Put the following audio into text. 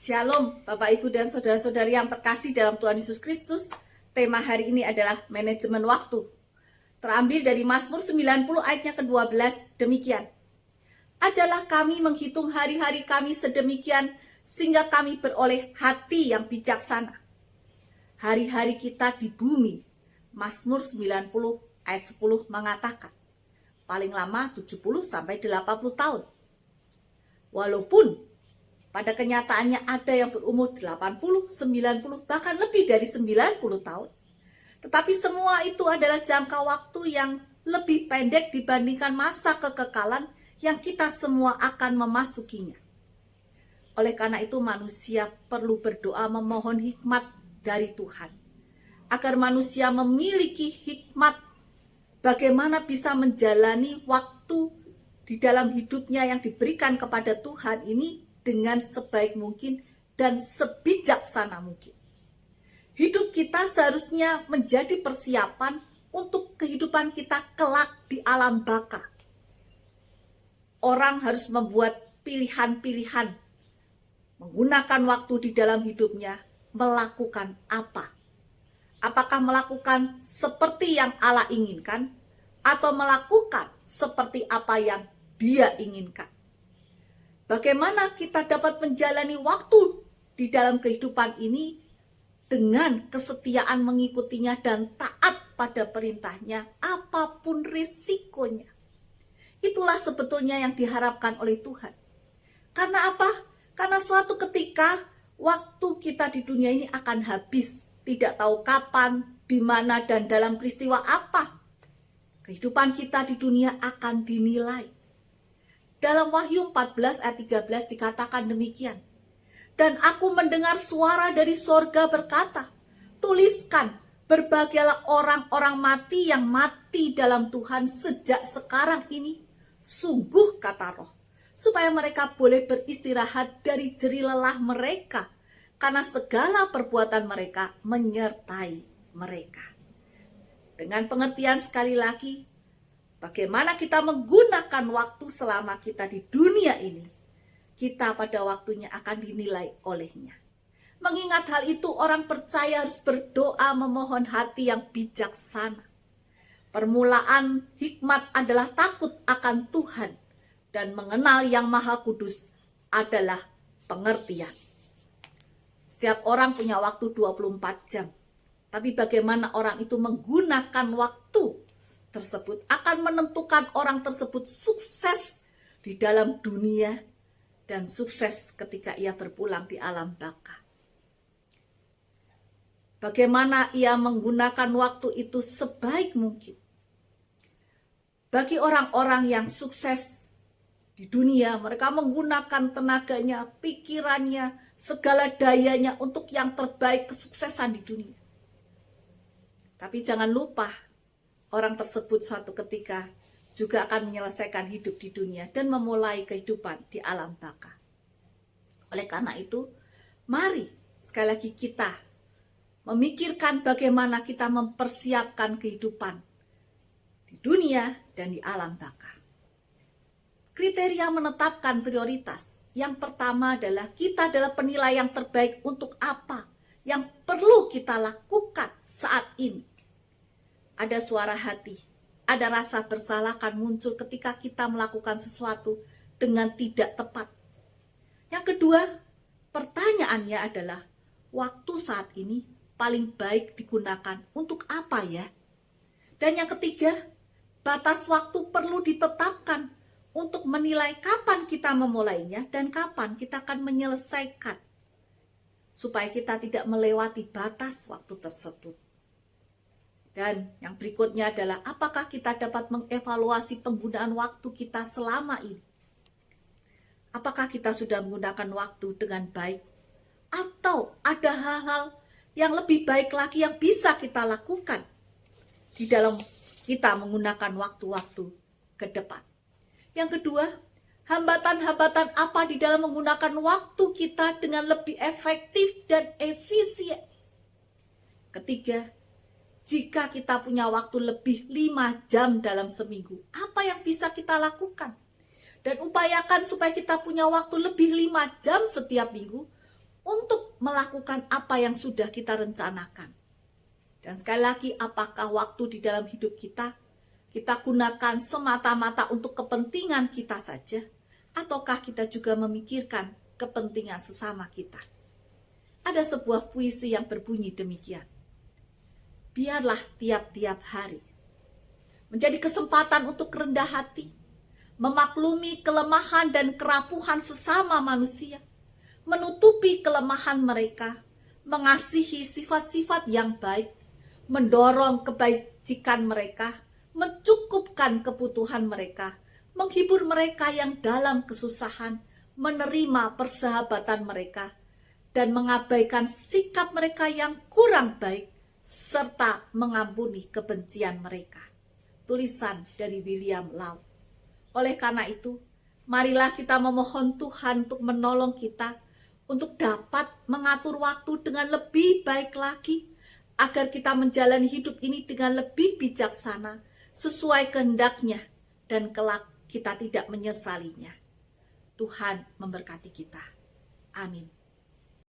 Shalom Bapak Ibu dan Saudara-saudari yang terkasih dalam Tuhan Yesus Kristus. Tema hari ini adalah manajemen waktu. Terambil dari Mazmur 90 ayatnya ke-12 demikian. Ajarlah kami menghitung hari-hari kami sedemikian sehingga kami beroleh hati yang bijaksana. Hari-hari kita di bumi, Mazmur 90 ayat 10 mengatakan, paling lama 70 sampai 80 tahun. Walaupun pada kenyataannya ada yang berumur 80, 90, bahkan lebih dari 90 tahun. Tetapi semua itu adalah jangka waktu yang lebih pendek dibandingkan masa kekekalan yang kita semua akan memasukinya. Oleh karena itu manusia perlu berdoa memohon hikmat dari Tuhan. Agar manusia memiliki hikmat bagaimana bisa menjalani waktu di dalam hidupnya yang diberikan kepada Tuhan ini dengan sebaik mungkin dan sebijaksana mungkin. Hidup kita seharusnya menjadi persiapan untuk kehidupan kita kelak di alam baka. Orang harus membuat pilihan-pilihan, menggunakan waktu di dalam hidupnya, melakukan apa? Apakah melakukan seperti yang Allah inginkan, atau melakukan seperti apa yang Dia inginkan? Bagaimana kita dapat menjalani waktu di dalam kehidupan ini dengan kesetiaan mengikutinya dan taat pada perintahnya apapun risikonya. Itulah sebetulnya yang diharapkan oleh Tuhan. Karena apa? Karena suatu ketika waktu kita di dunia ini akan habis. Tidak tahu kapan, di mana, dan dalam peristiwa apa. Kehidupan kita di dunia akan dinilai. Dalam Wahyu 14 ayat 13 dikatakan demikian. Dan aku mendengar suara dari sorga berkata, tuliskan, berbahagialah orang-orang mati yang mati dalam Tuhan sejak sekarang ini. Sungguh kata Roh, supaya mereka boleh beristirahat dari jerih lelah mereka, karena segala perbuatan mereka menyertai mereka. Dengan pengertian sekali lagi, bagaimana kita menggunakan waktu selama kita di dunia ini, kita pada waktunya akan dinilai olehnya. Mengingat hal itu, orang percaya harus berdoa memohon hati yang bijaksana. Permulaan hikmat adalah takut akan Tuhan, dan mengenal yang Maha Kudus adalah pengertian. Setiap orang punya waktu 24 jam, tapi bagaimana orang itu menggunakan waktu tersebut akan menentukan orang tersebut sukses di dalam dunia dan sukses ketika ia berpulang di alam baka. Bagaimana ia menggunakan waktu itu sebaik mungkin. Bagi orang-orang yang sukses di dunia, mereka menggunakan tenaganya, pikirannya, segala dayanya untuk yang terbaik kesuksesan di dunia. Tapi jangan lupa, orang tersebut suatu ketika juga akan menyelesaikan hidup di dunia dan memulai kehidupan di alam baka. Oleh karena itu, mari sekali lagi kita memikirkan bagaimana kita mempersiapkan kehidupan di dunia dan di alam baka. Kriteria menetapkan prioritas. Yang pertama adalah kita adalah penilai yang terbaik untuk apa yang perlu kita lakukan saat ini. Ada suara hati, ada rasa bersalah akan muncul ketika kita melakukan sesuatu dengan tidak tepat. Yang kedua, pertanyaannya adalah, waktu saat ini paling baik digunakan untuk apa ya? Dan yang ketiga, batas waktu perlu ditetapkan untuk menilai kapan kita memulainya dan kapan kita akan menyelesaikan. Supaya kita tidak melewati batas waktu tersebut. Dan yang berikutnya adalah apakah kita dapat mengevaluasi penggunaan waktu kita selama ini? Apakah kita sudah menggunakan waktu dengan baik? Atau ada hal-hal yang lebih baik lagi yang bisa kita lakukan di dalam kita menggunakan waktu-waktu ke depan? Yang kedua, hambatan-hambatan apa di dalam menggunakan waktu kita dengan lebih efektif dan efisien? Ketiga, jika kita punya waktu lebih 5 jam dalam seminggu, apa yang bisa kita lakukan? Dan upayakan supaya kita punya waktu lebih 5 jam setiap minggu untuk melakukan apa yang sudah kita rencanakan. Dan sekali lagi, apakah waktu di dalam hidup kita gunakan semata-mata untuk kepentingan kita saja, ataukah kita juga memikirkan kepentingan sesama kita? Ada sebuah puisi yang berbunyi demikian. Biarlah tiap-tiap hari menjadi kesempatan untuk rendah hati, memaklumi kelemahan dan kerapuhan sesama manusia, menutupi kelemahan mereka, mengasihi sifat-sifat yang baik, mendorong kebajikan mereka, mencukupkan kebutuhan mereka, menghibur mereka yang dalam kesusahan, menerima persahabatan mereka, dan mengabaikan sikap mereka yang kurang baik, serta mengampuni kebencian mereka. Tulisan dari William Law. Oleh karena itu, marilah kita memohon Tuhan untuk menolong kita, untuk dapat mengatur waktu dengan lebih baik lagi, agar kita menjalani hidup ini dengan lebih bijaksana, sesuai kehendaknya, dan kelak kita tidak menyesalinya. Tuhan memberkati kita. Amin.